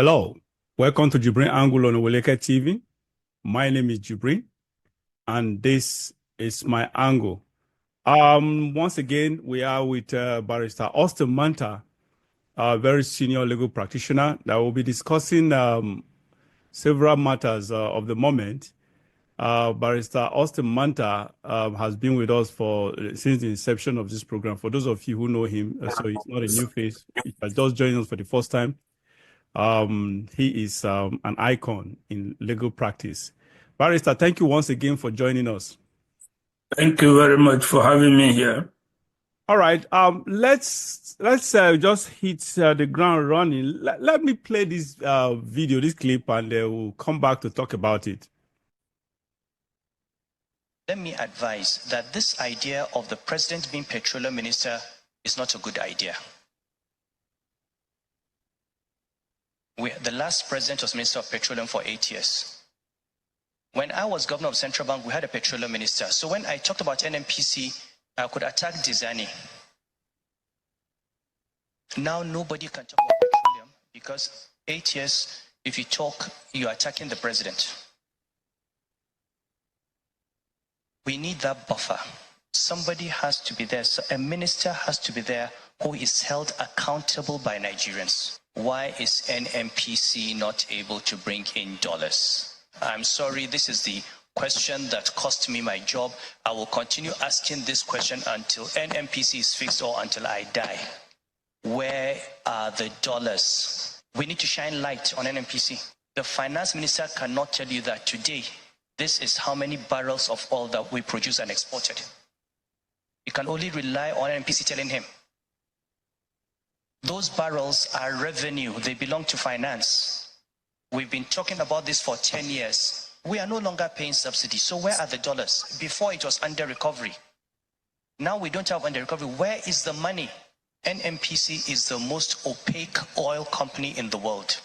Hello, welcome to JIBRIN Angle on Owoleke TV. My name is JIBRIN, and this is my angle. Once again, we are with Barrister Austin Manta, a very senior legal practitioner that will be discussing several matters of the moment. Barrister Austin Manta has been with us since the inception of this program. For those of you who know him, so he's not a new face. He has just joined us for the first time. He is an icon in legal practice. Barrister, thank you once again for joining us. Thank you very much for having me here. All right, let's just hit the ground running. Let me play this video, this clip, and we'll come back to talk about it. Let me advise that this idea of the president being petroleum minister is not a good idea. The last president was Minister of Petroleum for 8 years. When I was governor of Central Bank, we had a petroleum minister. So when I talked about NNPC, I could attack Dizani. Now nobody can talk about petroleum because 8 years, if you talk, you're attacking the president. We need that buffer. Somebody has to be there. So a minister has to be there who is held accountable by Nigerians. Why is NNPC not able to bring in dollars? I'm sorry, this is the question that cost me my job. I will continue asking this question until NNPC is fixed or until I die. Where are the dollars? We need to shine light on NNPC. The finance minister cannot tell you that today, this is how many barrels of oil that we produce and exported. You can only rely on NNPC telling him. Those barrels are revenue. They belong to finance. We've been talking about this for 10 years. We are no longer paying subsidies. So where are the dollars? Before it was under recovery. Now we don't have under recovery. Where is the money? NNPC is the most opaque oil company in the world.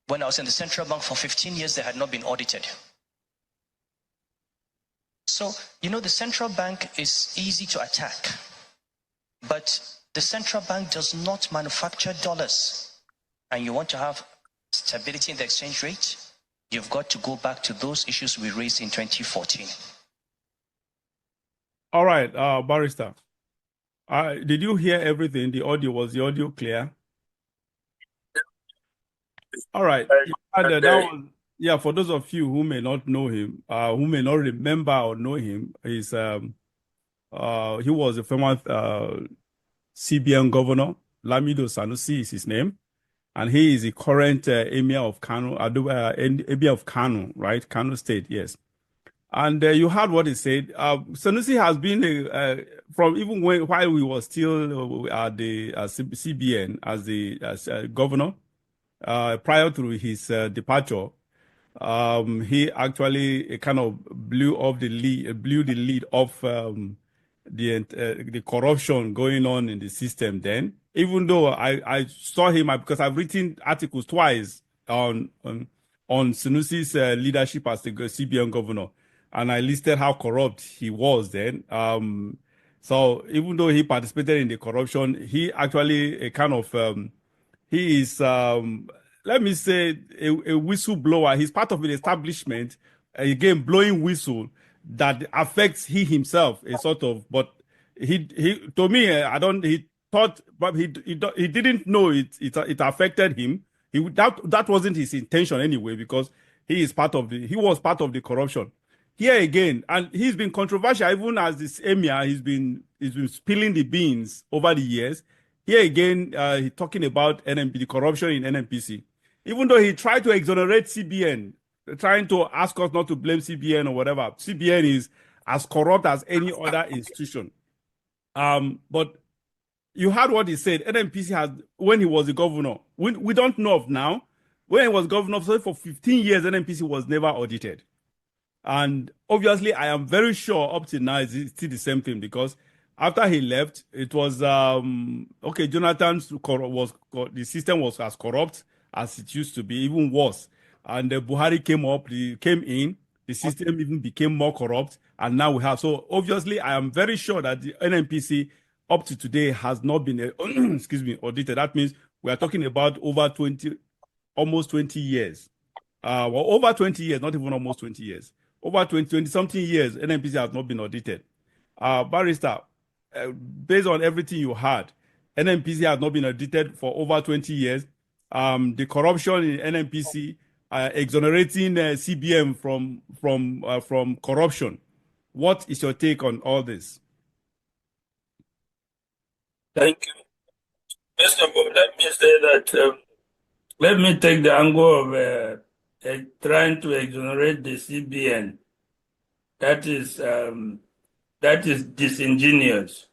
When I was in the central bank for 15 years, they had not been audited. So, you know, the central bank is easy to attack. But the central bank does not manufacture dollars. And you want to have stability in the exchange rate, you've got to go back to those issues we raised in 2014. All right, Barrister. Did you hear everything? Was the audio clear? All right. For those of you who may not know him, who may not remember or know him, he was a former CBN governor. Emir Sanusi is his name. And he is the current Emir of Kano, Emir of Kano, right? Kano State, yes. And you heard what he said. Sanusi has been, from even while we were still at the CBN as governor, prior to his departure, he actually kind of blew the lead off the corruption going on in the system then. Even though I saw him, because I've written articles twice on Sanusi's leadership as the CBN governor, and I listed how corrupt he was then. So even though he participated in the corruption, he actually he is, let me say, a whistleblower. He's part of an establishment, again, blowing whistle that affects he himself, a sort of, but he to me, he thought, but he didn't know it affected him. That wasn't his intention anyway, because he was part of the corruption. Here again, and he's been controversial, even as this emir, he's been spilling the beans over the years. Here again, he's talking about the corruption in NNPC. Even though he tried to exonerate CBN, trying to ask us not to blame CBN or whatever. CBN is as corrupt as any other institution. But you heard what he said. NNPC has, when he was the governor, we don't know of now. When he was governor, so for 15 years, NNPC was never audited. And obviously, I am very sure up to now it's still the same thing, because after he left, it was, the system was as corrupt as it used to be, even worse. And Buhari came in, the system even became more corrupt, and now we have. So obviously, I am very sure that the NNPC up to today has not been, audited. That means We are talking about over 20, almost 20 years. Well, over 20 years, not even almost 20 years. Over 20 something years, NNPC has not been audited. Barrister, based on everything you heard, NNPC has not been audited for over 20 years. The corruption in NNPC, exonerating CBM from corruption. What is your take on all this? Thank you. First of all, let me say that, let me take the angle of trying to exonerate the CBN. That is disingenuous.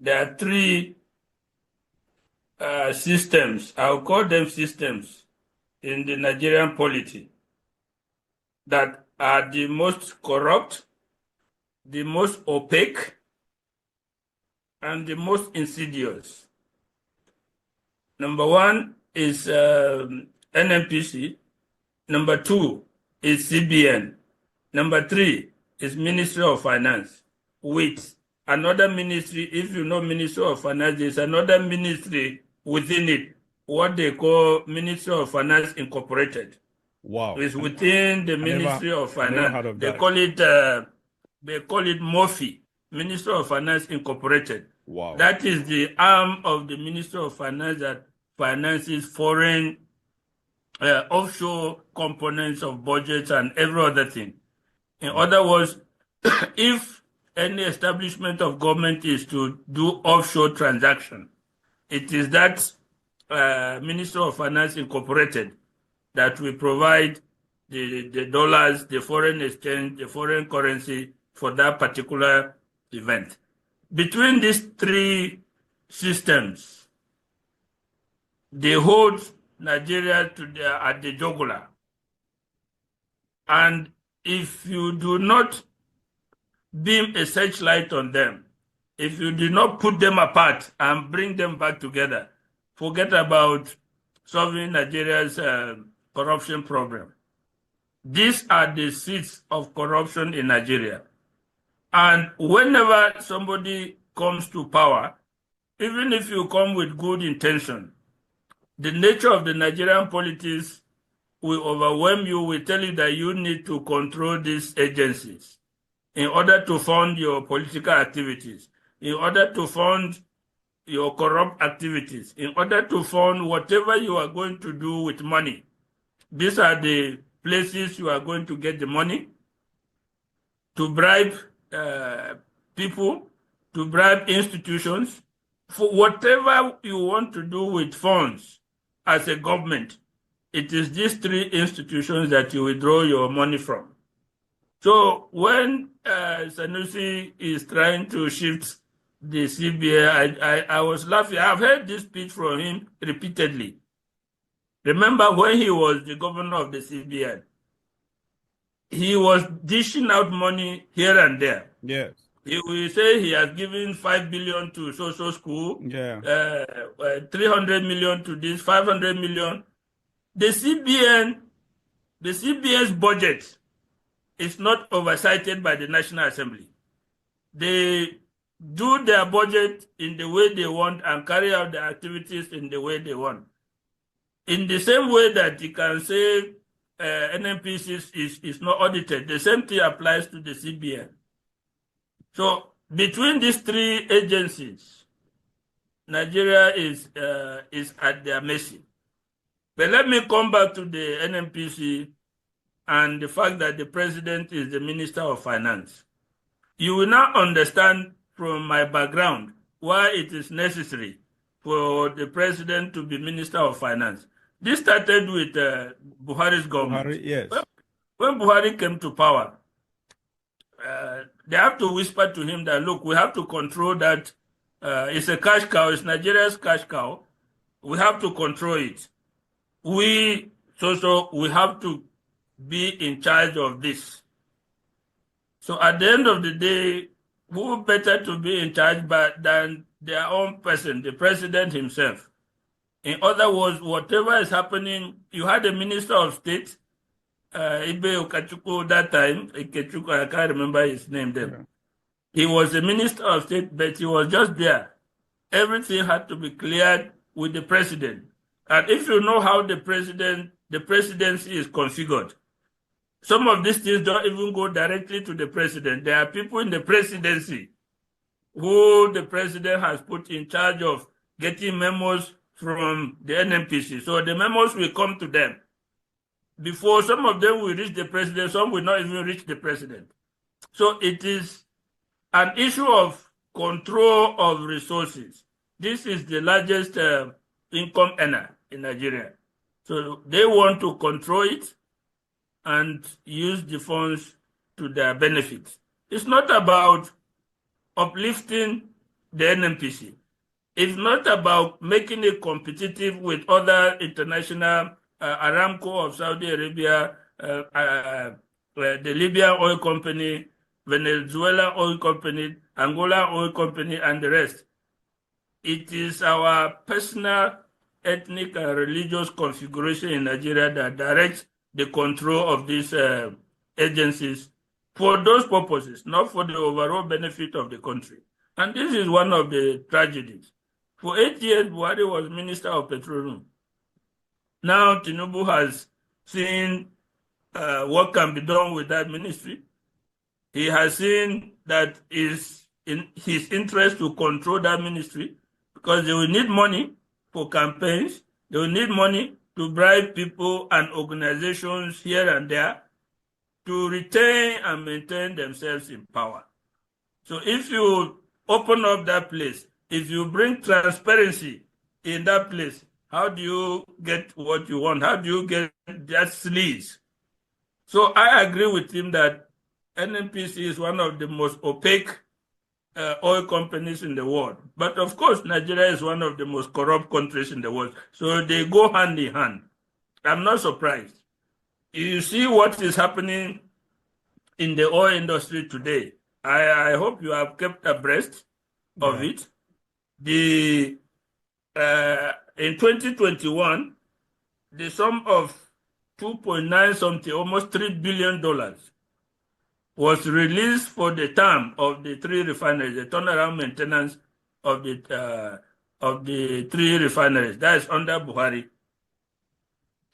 There are three systems, I'll call them systems, in the Nigerian polity that are the most corrupt, the most opaque, and the most insidious. Number one is NNPC. Number two is CBN. Number three is Ministry of Finance, with another ministry. If you know Ministry of Finance, there's another ministry within it, what they call Ministry of Finance Incorporated. Wow. It's within the Ministry of Finance. I never heard of they that. call it MOFI, Ministry of Finance Incorporated. Wow. That is the arm of the Ministry of Finance that finances foreign offshore components of budgets and every other thing. In other words, if any establishment of government is to do offshore transaction, it is that Ministry of Finance Incorporated that will provide the dollars, the foreign exchange, the foreign currency for that particular event. Between these three systems, they hold Nigeria at the jugular. And if you do not beam a searchlight on them, if you do not put them apart and bring them back together, forget about solving Nigeria's corruption problem. These are the seeds of corruption in Nigeria. And whenever somebody comes to power, even if you come with good intention, the nature of the Nigerian politics will overwhelm you, will tell you that you need to control these agencies in order to fund your political activities, in order to fund your corrupt activities, in order to fund whatever you are going to do with money. These are the places you are going to get the money to bribe people, to bribe institutions, for whatever you want to do with funds as a government. It is these three institutions that you withdraw your money from. So when Sanusi is trying to shift the CBA, I was laughing. I've heard this speech from him repeatedly. Remember when he was the governor of the CBN, he was dishing out money here and there. Yes. He will say he has given 5 billion to social school, 300 million to this, 500 million. The CBN's budget is not oversighted by the National Assembly. They do their budget in the way they want and carry out their activities in the way they want. In the same way that you can say NNPC is not audited, the same thing applies to the CBN. So between these three agencies, Nigeria is at their mercy. But let me come back to the NNPC and the fact that the president is the Minister of Finance. You will now understand from my background why it is necessary for the president to be Minister of Finance. This started with Buhari's government. Buhari, yes. When Buhari came to power, they have to whisper to him that, look, we have to control that. It's a cash cow. It's Nigeria's cash cow. We have to control it. We have to be in charge of this. So at the end of the day, who better to be in charge than their own person, the president himself? In other words, whatever is happening, you had a minister of state, Ibe Okachukwu that time, Ikechukwu, I can't remember his name then. Yeah. He was a minister of state, but he was just there. Everything had to be cleared with the president. And if you know how the presidency is configured, some of these things don't even go directly to the president. There are people in the presidency who the president has put in charge of getting memos from the NNPC. So the memos will come to them. Before some of them will reach the president, some will not even reach the president. So it is an issue of control of resources. This is the largest income earner in Nigeria. So they want to control it and use the funds to their benefit. It's not about uplifting the NNPC. It's not about making it competitive with other international, Aramco of Saudi Arabia, the Libyan oil company, Venezuela oil company, Angola oil company, and the rest. It is our personal ethnic and religious configuration in Nigeria that directs the control of these agencies for those purposes, not for the overall benefit of the country. And this is one of the tragedies. For 8 years, Buhari was Minister of Petroleum. Now Tinubu has seen what can be done with that ministry. He has seen that is in his interest to control that ministry because they will need money for campaigns. They will need money to bribe people and organizations here and there to retain and maintain themselves in power. So if you open up that place, if you bring transparency in that place, how do you get what you want? How do you get that sleaze? So I agree with him that NNPC is one of the most opaque oil companies in the world. But of course, Nigeria is one of the most corrupt countries in the world. So they go hand in hand. I'm not surprised. You see what is happening in the oil industry today. I hope you have kept abreast of it. In 2021, the sum of 2.9 something, almost $3 billion was released for the term of the 3 refineries, the turnaround maintenance of the 3 refineries. That is under Buhari.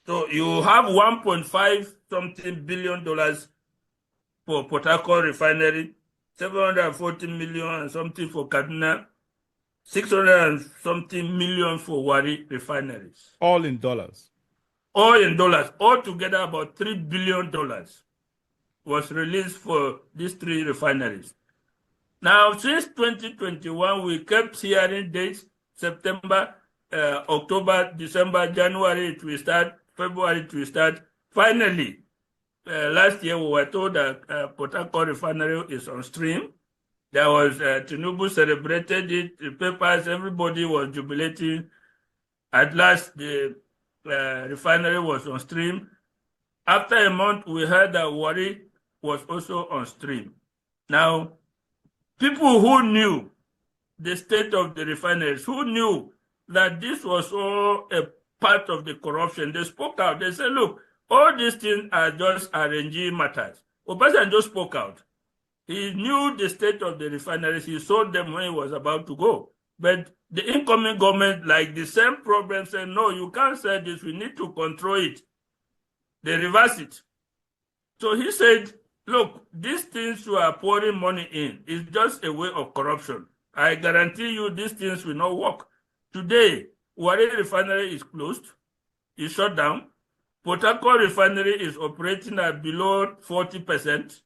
So you have 1.5 something billion dollars for Port Harcourt refinery, 740 million and something for Kaduna, 600 and something million for Wari refineries. All in dollars. All in dollars. Altogether about $3 billion was released for these 3 refineries. Now, since 2021, we kept hearing dates, September, October, December, January it will start, February it will start. Finally, last year we were told that Port Harcourt refinery is on stream. There was, Tinubu celebrated it, the papers, everybody was jubilating. At last, the refinery was on stream. After a month, we heard that Wari was also on stream. Now, people who knew the state of the refineries, who knew that this was all a part of the corruption, they spoke out. They said, look, all these things are just RNG matters. Obasanjo spoke out. He knew the state of the refineries. He sold them when he was about to go. But the incoming government, like the same problem, said, no, you can't say this. We need to control it. They reversed it. So he said, look, these things you are pouring money in is just a way of corruption. I guarantee you these things will not work. Today, Wari refinery is closed, is shut down. Port Harcourt refinery is operating at below 40%.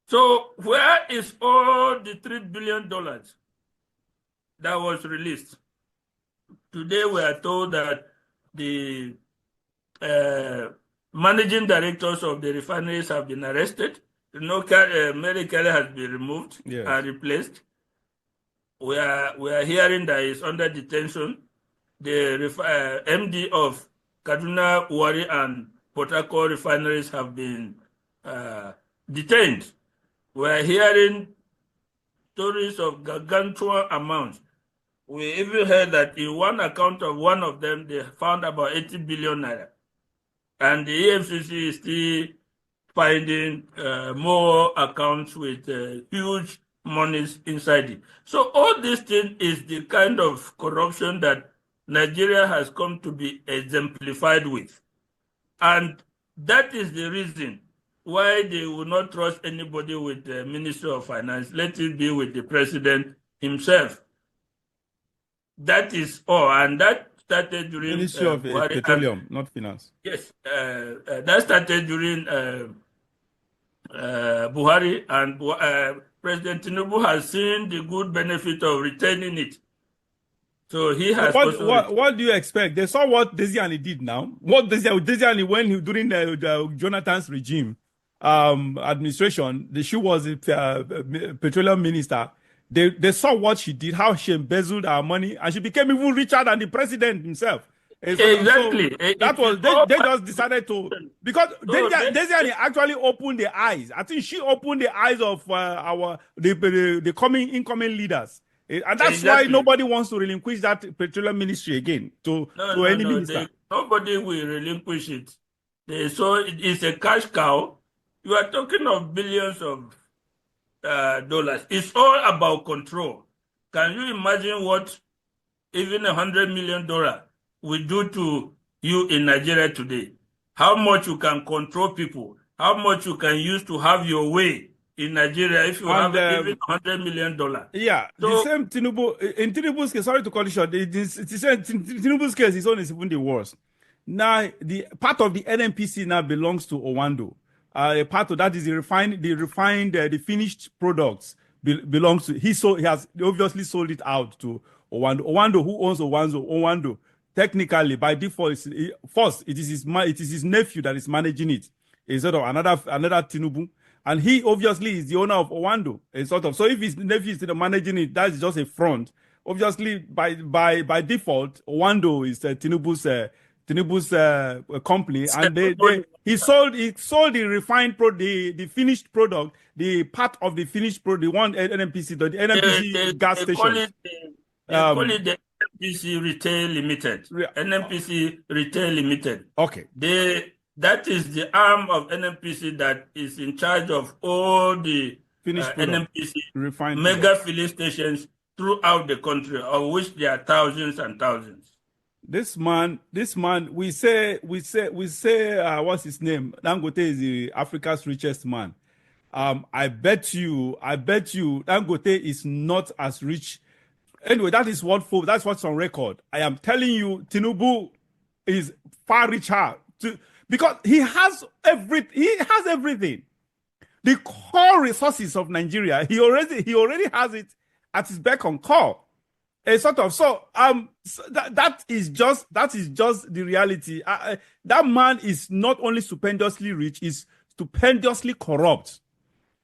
So where is all the $3 billion that was released? Today we are told that the managing directors of the refineries have been arrested. Mary Kelly has been removed and replaced. We are hearing that he's under detention. The MD of Kaduna, Wari, and Port Harcourt refineries have been detained. We are hearing stories of gargantuan amounts. We even heard that in one account of one of them, they found about 80 billion naira. And the EFCC is still finding more accounts with huge monies inside it. So all this thing is the kind of corruption that Nigeria has come to be exemplified with. And that is the reason why they will not trust anybody with the Ministry of Finance. Let it be with the president himself. That is all. And that started during Ministry of Buhari. Petroleum, not Finance. Yes, that started during Buhari, and President Tinubu has seen the good benefit of retaining it. So he has What do you expect? They saw what Desiani did now. What Desiani when during the Jonathan's regime administration, she was the petroleum minister. They saw what she did, how she embezzled our money, and she became even richer than the president himself. Exactly. So that was they just decided to, because Desiani actually opened the eyes. I think she opened the eyes of the incoming leaders. And that's why nobody wants to relinquish that petroleum ministry again to any minister. Nobody will relinquish it. So it's a cash cow. You are talking of billions of dollars. It's all about control. Can you imagine what even $100 million will do to you in Nigeria today? How much you can control people? How much you can use to have your way in Nigeria if you have even $100 million? Yeah, so, the same Tinubu, in Tinubu's case, sorry to call it short, Tinubu's case, his own is even the worst. Now, the part of the NNPC now belongs to Owando. A part of that is the finished products belongs to, he has obviously sold it out to Owando. Owando, who owns Owando, technically, by default, it is his nephew that is managing it. It's sort of another Tinubu. And he obviously is the owner of Owando, So if his nephew is managing it, that's just a front. Obviously, by default, Owando is Tinubu's company, and he sold the refined the finished product, the part of the finished product, the one NNPC, the NNPC gas station. They call it the NNPC Retail Limited. NNPC Retail Limited. Okay. That is the arm of NNPC that is in charge of all the NNPC refined mega filling stations throughout the country, of which there are thousands and thousands. This man, we say, what's his name? Dangote is Africa's richest man. I bet you, Dangote is not as rich. Anyway, that's what's on record. I am telling you, Tinubu is far richer because he has everything. The core resources of Nigeria, he already has it at his beck and call. That is just the reality. That man is not only stupendously rich, is stupendously corrupt,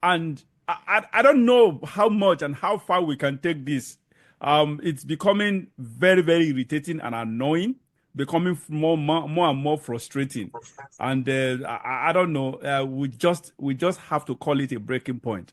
and I don't know how much and how far we can take this. It's becoming very, very irritating and annoying, becoming more and more frustrating, and I don't know. We just have to call it a breaking point.